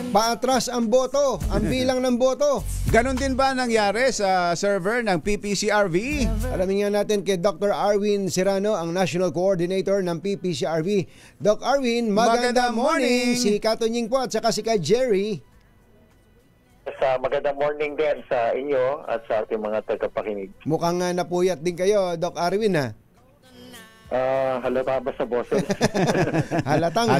paatras ang boto, ang bilang ng boto. Ganon din ba nangyari sa server ng PPCRV? Alamin nga natin kay Dr. Arwin Serrano, ang National Coordinator ng PPCRV. Doc Arwin, magandang morning. Si Katonying po at saka si Kay Jerry. Magandang morning din sa inyo at sa ating mga tagapakinig. Mukhang napuyat din kayo, Doc Arwin, ha? Halata ba sa boses? Halatang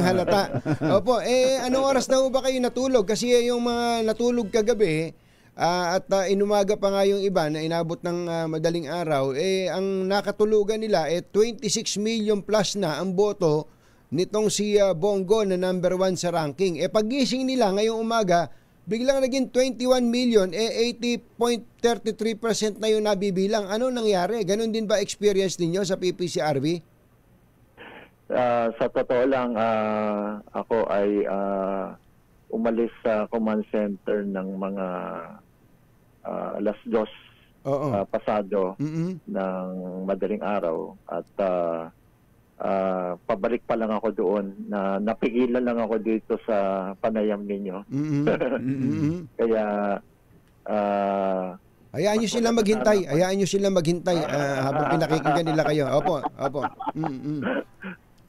halata. Opo, anong oras na ba kayo natulog? Kasi yung mga natulog kagabi at inumaga pa nga yung iba na inabot ng madaling araw, ang nakatulugan nila 26 million plus na ang boto nitong si Bongo na number 1 sa ranking. Pagising nila ngayong umaga, biglang naging 21 million, 80.33% na yung nabibilang. Ano nangyari? Ganon din ba experience ninyo sa PPCRV? Sa totoo lang, ako ay umalis sa command center ng mga alas 2 pasado ng madaling araw at pabalik pa lang ako doon na napigilan lang ako dito sa panayam ninyo. Kaya hayaan nyo silang maghintay. Habang pinakikinggan nila kayo. Opo.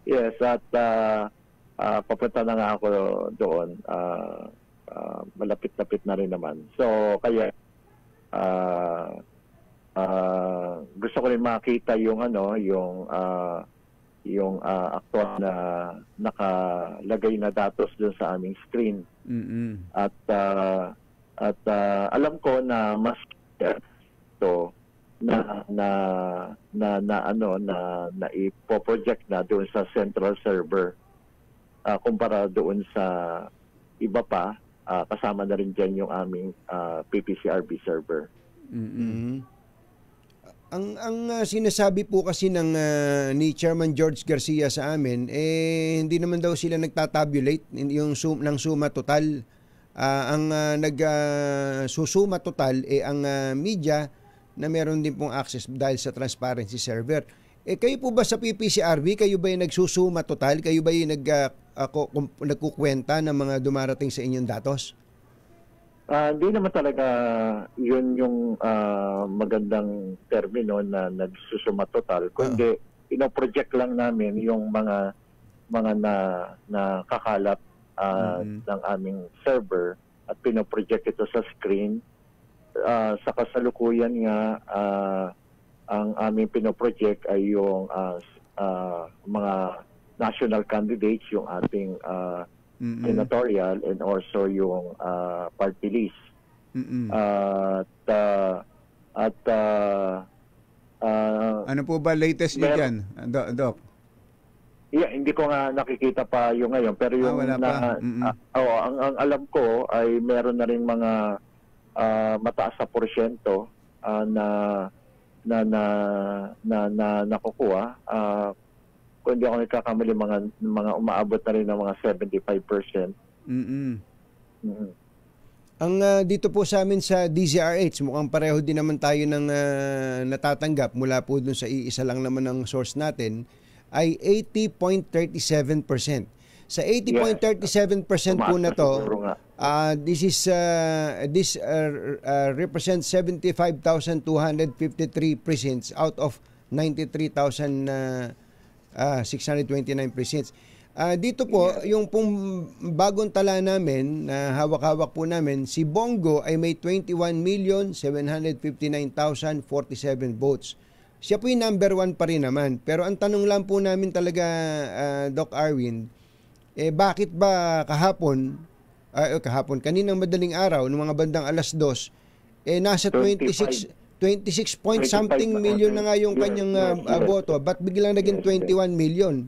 Yes, at papunta na nga ako doon. Malapit-lapit na rin naman. So, kaya gusto ko rin makita yung actual na nakalagay na datos doon sa aming screen. At alam ko na mas ito na ipo-project na doon sa central server kumpara doon sa iba pa, kasama na rin dyan yung aming PPCRV server. Ang sinasabi po kasi ni Chairman George Garcia sa amin, hindi naman daw sila nagtatabulate yung ng suma total. Ang nagsusuma total ang media na meron din pong access dahil sa transparency server. Kayo po ba sa PPCRV, kayo ba yung nagsusuma total? Kayo ba yung nagkukwenta ng mga dumarating sa inyong datos? Hindi naman talaga yun yung magandang termino na nagsusuma total. Kundi ino-project lang namin yung mga na kakalat ng aming server at pino-project ito sa screen. Sa kasalukuyan nga, ang aming pino-project ay yung mga national candidates, yung ating senatorial and also yung party list. Ano po ba latest niyo dyan, Doc? Yeah, hindi ko nga nakikita pa yung ngayon, pero yung ang alam ko ay meron na ring mga mataas na porsyento na nakukuha. Kung hindi ako nagkakamali, mga umaabot na rin ng mga 75%. Ang dito po sa amin sa DZRH, mukhang pareho din naman tayo ng natatanggap mula po dun sa iisa lang naman ng source natin, ay 80.37%. Sa 80.37% po na to, this represents 75,253 precincts out of 93,629 precincts. Dito po, yung pong bagong tala namin, na hawak-hawak po namin, si Bongo ay may 21,759,047 votes. Siya po yung number 1 pa rin naman. Pero ang tanong lang po namin talaga, Doc Arwin, bakit ba kaninang madaling araw, ng mga bandang alas 2, nasa 26 point something million na nga yung kanyang boto, ba't biglang naging 21 million?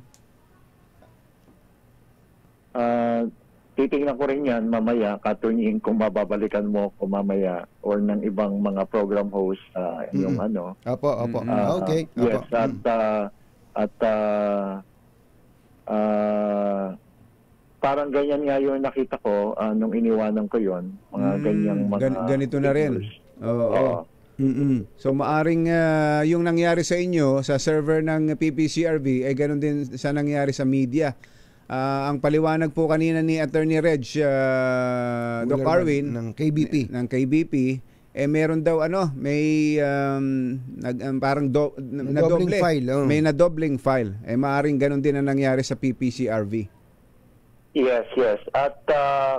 Titingnan ko rin yan mamaya, Katonying, kung mababalikan mo ko mamaya or ng ibang mga program host yung ano. Opo. Okay. Yes, at parang ganyan nga yung nakita ko nung iniwanan ko yon, mga ganyang mga ganito na rin. Oo. So maaring yung nangyari sa inyo sa server ng PPCRV ay ganun din sa nangyari sa media. Ang paliwanag po kanina ni Attorney Reg, Doc Arwin ng KBP. Ng KBP, meron daw may parang nadobling file. Oh. May nadobling file. Maaring ganun din ang nangyari sa PPCRV. Yes. At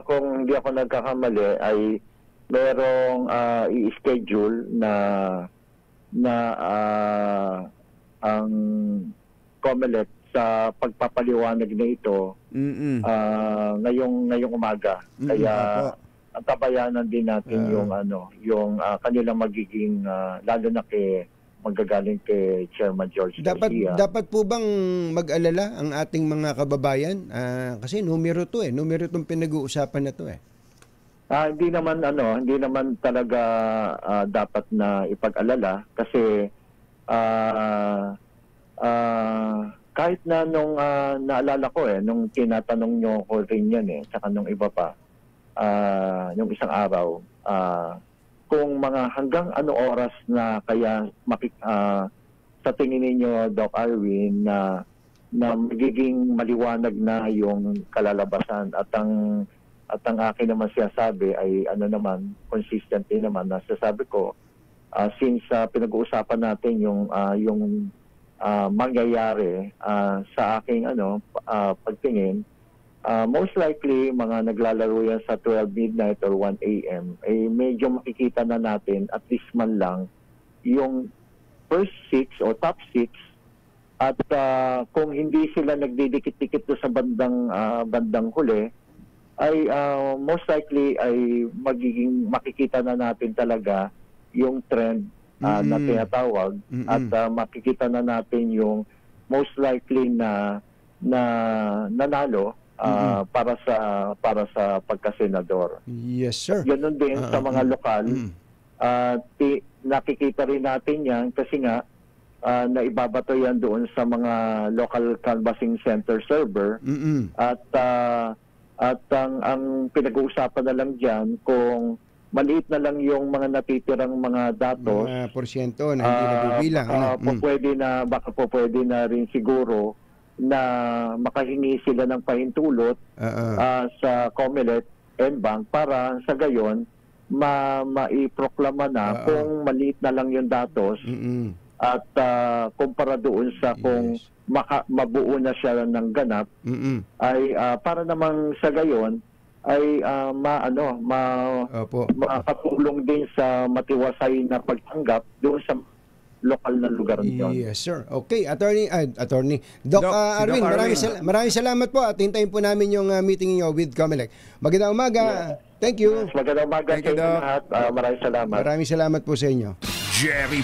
kung hindi ako nagkakamali ay merong i-schedule na ang COMELEC sa pagpapaliwanag na ito ngayong umaga. Kaya ang tabayanan din natin yung kanilang magiging lalo na magagaling kay Chairman George Garcia. Dapat po bang mag-alala ang ating mga kababayan? Kasi numero 2 numero 'tong pinag-uusapan na 'to Hindi naman talaga dapat na ipag-alala kasi kahit na nung naalala ko nung tinatanong nyo ko rin yan saka nung iba pa nung isang araw kung mga hanggang ano oras na kaya sa tingin ninyo Doc Arwin na magiging maliwanag na yung kalalabasan at ang akin naman sinasabi ay consistent din naman na sasabi ko since pinag-uusapan natin yung mangyayari sa aking pagtingin, most likely mga naglalaro yan sa 12 midnight or 1 a.m. ay medyo makikita na natin at least man lang yung first 6 o top 6 at kung hindi sila nagdidikit-dikit sa bandang huli ay most likely ay makikita na natin talaga yung trend na tinatawag at makikita na natin yung most likely na nanalo para sa pagkasenador. Yes, sir. Ganun din sa mga lokal. Nakikita rin natin yan kasi nga naibabato yan doon sa mga local canvassing center server at ang pinag-uusapan na lang dyan kung maliit na lang yung mga natitirang mga datos. Mga porsyento na hindi nabibilang. Baka pwede na rin siguro na makahingi sila ng pahintulot sa COMELEC and Bank para sa gayon maiproklama na kung maliit na lang yung datos at kumpara doon sa kung mabuo na siya ng ganap ay para namang sa gayon ay makatulong din sa matiwasay na pagtanggap doon sa lokal na lugar niyon. Yes, sir. Okay, Attorney Doc Arwin, maraming salamat po at hintayin po namin yung meeting niyo with COMELEC. Magandang umaga. Thank you. Magandang umaga sa lahat. Maraming salamat. Maraming salamat po sa inyo. Jerry